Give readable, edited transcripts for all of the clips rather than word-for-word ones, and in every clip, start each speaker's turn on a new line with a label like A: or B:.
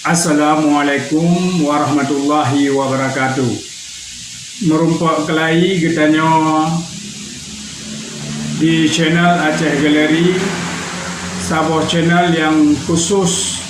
A: Assalamualaikum warahmatullahi wabarakatuh. Merumpak kelai getanyo di channel Aceh Gallery, sebuah channel yang khusus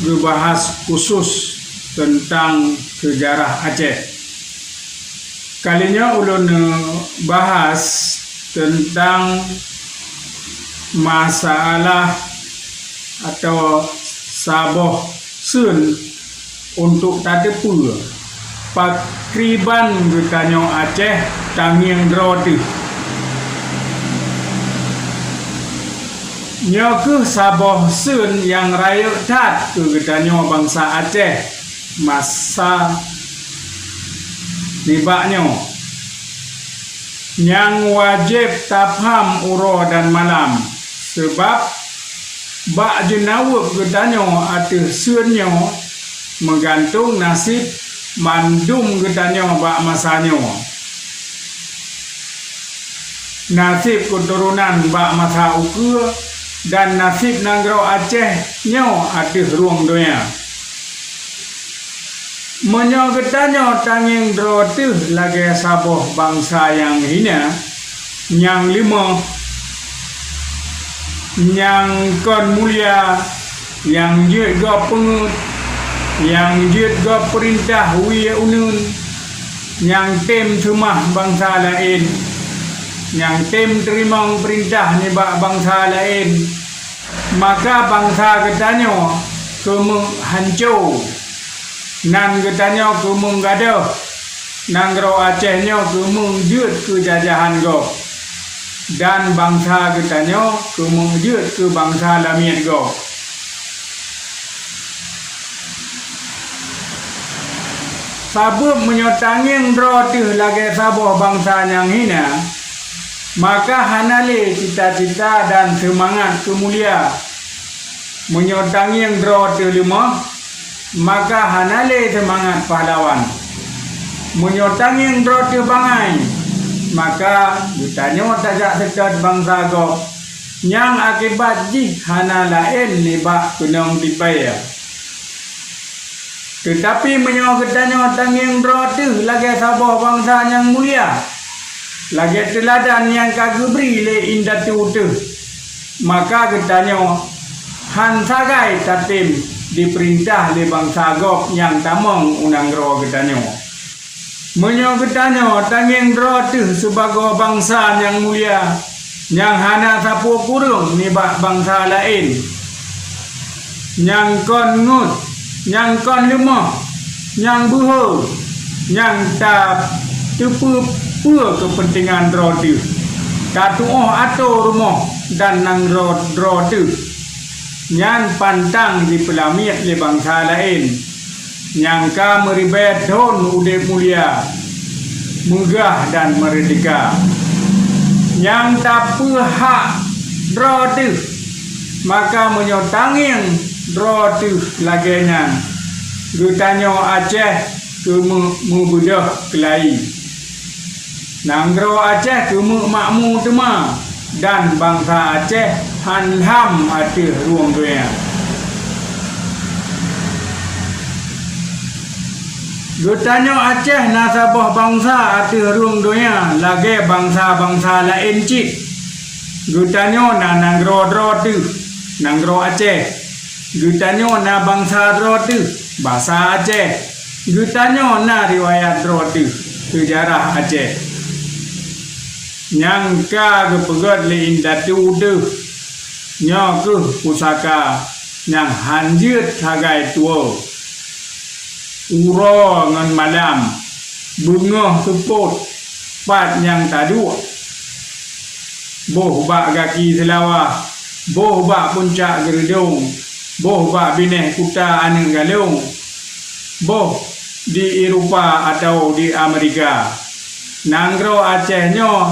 A: berbahas khusus tentang sejarah Aceh. Kalinya ulun bahas tentang masalah atau saboh sun untuk tadepu pakriban getanyo Aceh tangiang droti nyoke saboh sun yang raya tat ke getanyo bangsa Aceh masa nibaknyo yang wajib tapham uro dan malam sebab bak jenawab getanyo atau sunyo menggantung nasib mandum getanyo bak masanyo. Nasib keturunan bak masa ukur dan nasib nanggro Aceh nyo atau ruang dunia. Menyo getanyo tanging drotuh lagi saboh bangsa yang hina yang lima yang kon mulia, yang jut go pengut, yang jut go perintah wiya unun, yang tem rumah bangsa lain, yang tem terima perintah nibak bangsa lain, maka bangsa getanyo kemung hancur, nan getanyo kemung gaduh, nanggro Acehnya kemung jut ke jajahan go. Dan bangsa getanyo kemujud ke bangsa lamian go. Sabab menyotangin drotih lagi saboh bangsa yang hina, maka hanale cita-cita dan semangat kemulia. Menyotangin drotih lima, maka hanale semangat pahlawan. Menyotangin drotih bangai, maka ditanyo tajak sekat bangsa go yang akibat jih hana lain nibak kunong dipaya. Tetapi menyo getanyo tanging drotih lagi saboh bangsa yang mulia, lagi teladan yang kagubri le indatu utuh, maka getanyo han sagai tatim diperintah le bangsa go yang tamong unang ro getanyo. Menyo getanyo tanging drotuh sebagai bangsa yang mulia yang hana sapu kurung nibak bangsa lain yang kon ngut, yang kon lemah, yang buhur, yang tak tepu kepentingan drotuh tatuoh atau rumah dan nang drotuh yang pantang dipelamiat le bangsa lain yang ka meribet don udep mulia, megah dan merdeka, yang tak pihak drotuh, maka menyotangin drotuh lagenya getanyo Aceh ke mubudah kelai, nanggro Aceh ke makmu tema dan bangsa Aceh hanham hati ruang dunia. Getanyo Aceh nasabah bangsa ati ruang dunia lagi bangsa-bangsa lain cik. Getanyo na nanggro drotuh, nanggro Aceh. Getanyo na bangsa drotuh, bahasa Aceh. Getanyo na riwayat drotuh, sejarah Aceh. Yang ka gepegat le indatu uduh, nyo ke pusaka yang hanjut hagai tua. Uro ngan malam, bunga seput, pat yang taduk. Boh bak kaki selawah, boh bak puncak geredong, boh bak bineh kuta aneng galung, boh di Eropah atau di Amerika. Nanggro Acehnya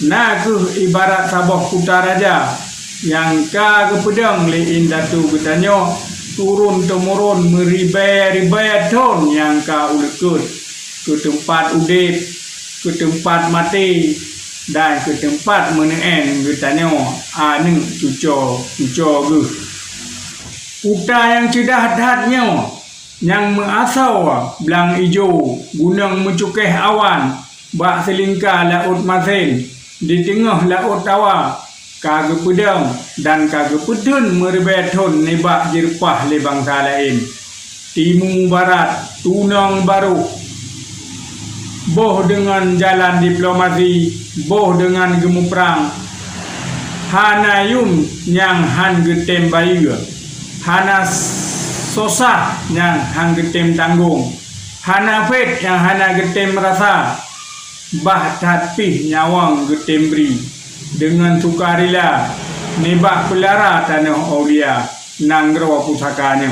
A: nakuh ibarat saboh kuta raja, yang ka kepedang le indatu getanyo turun-temurun meribaya-ribaya ton yang ka ulekut ke tempat udip, ke tempat mati dan ke tempat meneen getanyo aneng cuco ge. Uta yang cedah hadnya yang mengasau belang ijo gunung mencukeh awan bak selingkar laut Masin di tengah laut Tawa kage pedang dan kage pedun merbeton nebak jerpah le bangsa lain timur barat tunang baru boh dengan jalan diplomasi boh dengan gemu perang hana yum yang han getem bayu hana sosah yang han getem tanggung hana fet yang hana getem rasa bah tatpih nyawang getem beri dengan sukarela nebak pelara tanah aulia nanggro pusakanya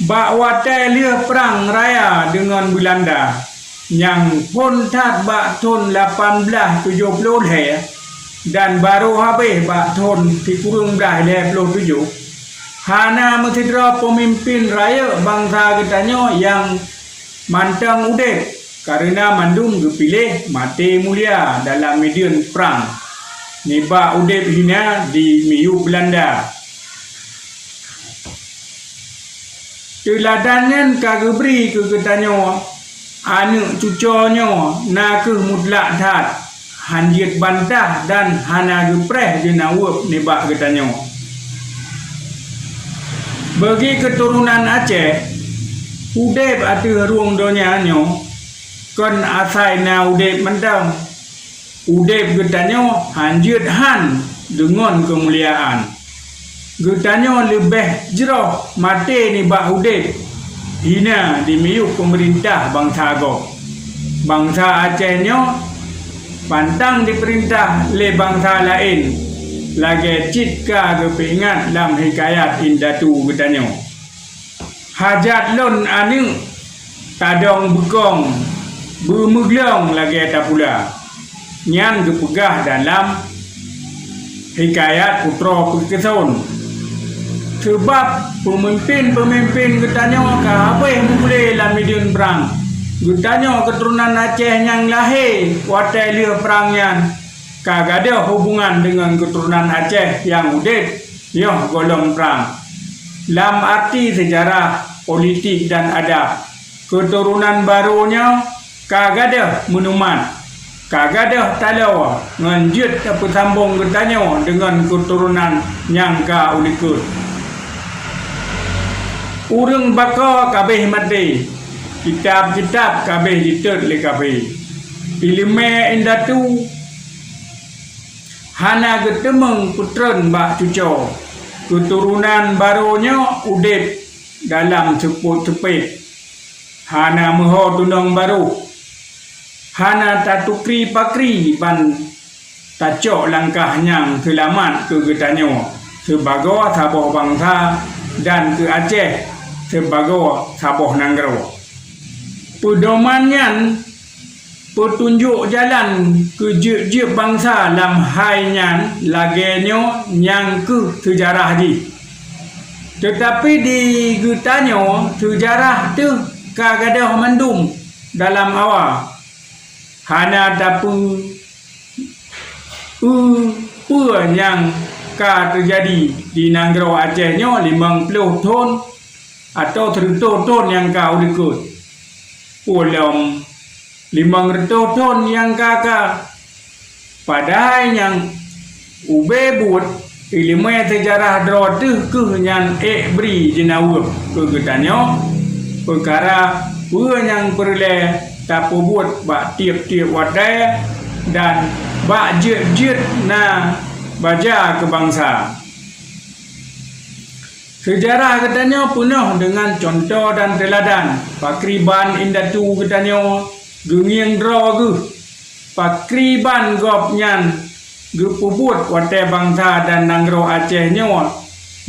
A: bak watai lia perang raya dengan Belanda yang pun tat bak tahun 1870 dan baru habis bak tahun 1927 hana mesidra pemimpin raya bangsa kitanya yang mantang udip karena mandum dipilih mati mulia dalam medan perang nebak udip hina di miu Belanda teladannya kage beri ke kitanya anak cucunya nak mutlak tat hanjit bantah dan hana gepreh jenawab nebak getanya bagi keturunan Aceh udep atu ruang donyanya kan asai na udep mendang udep getanya hanjit han dengan kemuliaan getanya lebih jerah mati nebak udep hina di miuk pemerintah bangsa go bangsa Acehnya pantang diperintah le bangsa lain lagi citka kepingat dalam hikayat indatu getanya hajat lon anu tadong bekong bermeglong lagi tak pula nyan kepegah dalam hikayat putra Perkeson sebab pemimpin getanya apa yang boleh dalam medan perang getanya keturunan Aceh yang lahir watai lia perangnya kagak ada hubungan dengan keturunan Aceh yang udip yoh golong perang dalam arti sejarah politik dan adab keturunan barunya kagak ada menuman kagak ada talawa nganjut apa sambung getanya dengan keturunan yang ka ulikut urang baka kabeh mati kitab-kitab kabeh ditet le kabeh ilme indatu hana getemeng putren bak cuco keturunan barunya udip dalam ceput cepit hana meho tunang baru hana tatukri pakri ban tacok langkahnya selamat ke getanya sebagai saboh bangsa dan ke Aceh sebagai saboh nanggro pedomannya petunjuk jalan ke je bangsa dalam hainya lagenya yang ke sejarah di tetapi di getanya sejarah tu kagadah mendung dalam awal hana dapu yang ka terjadi di Nanggro Acehnya 50 tahun atau 30 tahun yang kau ikut ulam 500 tahun yang kakak padahal yang ube buat ilmu sejarah droteh ke yang beri jenawab kegetanya perkara yang perlu tak buat bak tiap-tiap wadai dan bak jet na baca kebangsa sejarah katanya penuh dengan contoh dan teladan pakriban indatu katanya gengiang draw ge pakriban gopnyan ge pubut wate bangsa dan Nanggro Acehnya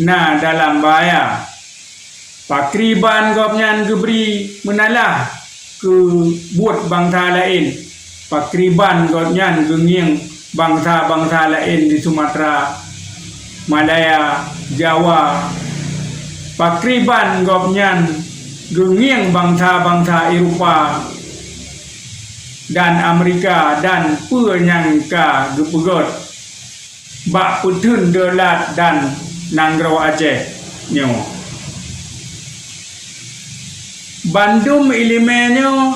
A: na dalam bahaya pakriban gopnyan ge beri menalah ke buat bangsa lain pakriban gopnyan gengiang bangsa-bangsa lain di Sumatera Malaya Jawa pakriban gopnyan gengiang bangsa-bangsa Eropah dan Amerika dan penyangka gepegot bak putun delat dan Nanggro Aceh nyo. Bandum ilimenyo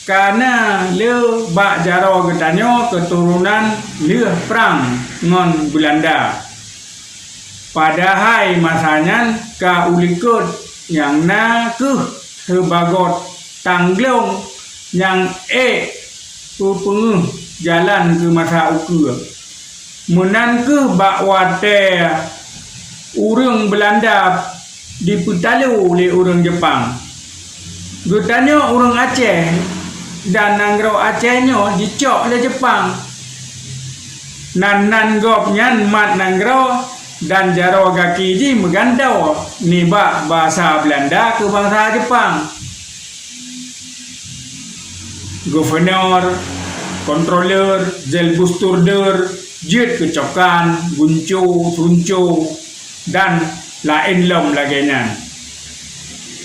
A: karena le bak jaro getanyo keturunan le perang ngon Belanda. Padahal masanya ka ulikut yang na ke sebagot tangglong yang penguh jalan ke masa ukur. Menan ke bak wate urang Belanda diputalu oleh orang Jepang. Gutanya orang Aceh dan Nanggro Acehnya dicok oleh Jepang. Nan gop nyan mat Nanggro dan jaro kaki ji megandau ni bak bahasa Belanda ke bangsa Jepang. Gubernur, controller, zelbusturder, jet kecokan, guncu, suncu dan lain lom lagainya.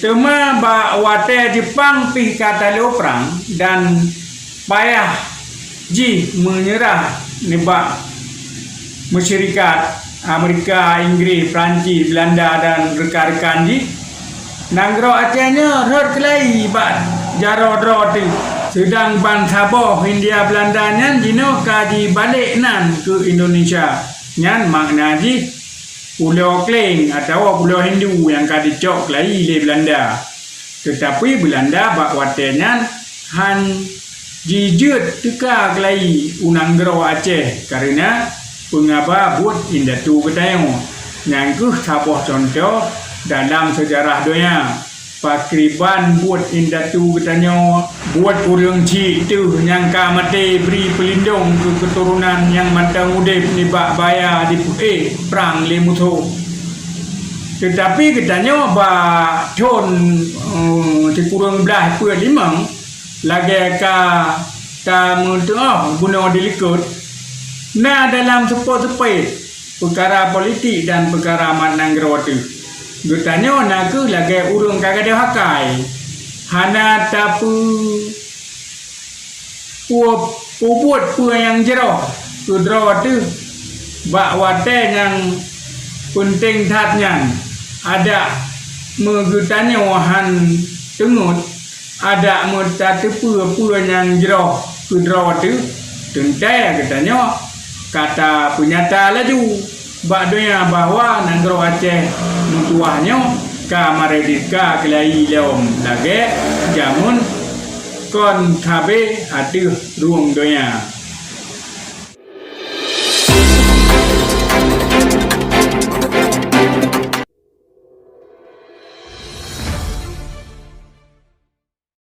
A: Tema ba wate Jepang pi kata leo perang dan payah ji menyerah ni ba masyarakat Amerika, Inggris, Perancis, Belanda dan rekan-rekan ji. Nanggro Acehnya rot kelai ba jaro-dro tu. Sedang ban Sabah Hindia Belanda nyan jino kaji balik nan ke Indonesia. Nyan makna ji Pulau Kling atau Pulau Hindu yang kadicok kelai le Belanda. Tetapi Belanda bak watenya han jijut teka kelai Nanggro Aceh karena pengapa buat indatu ketayo. Yang sabah contoh dalam sejarah dunia. Pakriban buat indatu ketanyo buat urang cik tu yang ka mati beri pelindung ke keturunan yang mantang udip ni bak baya di perang le musuh. Tetapi ketanyo ba con ti kurang belah pue limang lagi ka mentua guna dilikut. Nah dalam sepoi perkara politik dan perkara mat Nanggro tu. Gutanya nak lagi urang kagak ada hakai. Hana tapu buat pu yang jero. Kudro tu bak wate yang penting tatnya. Ada megutanya wahan tengut. Ada metatu pu yang jero. Kudro tu tentai katanya kata penyata laju. Bak dunia bahwa Nanggro Aceh mutuahnya ka maredika kelai leom lagi jamun kon kabe hati ruang dunia.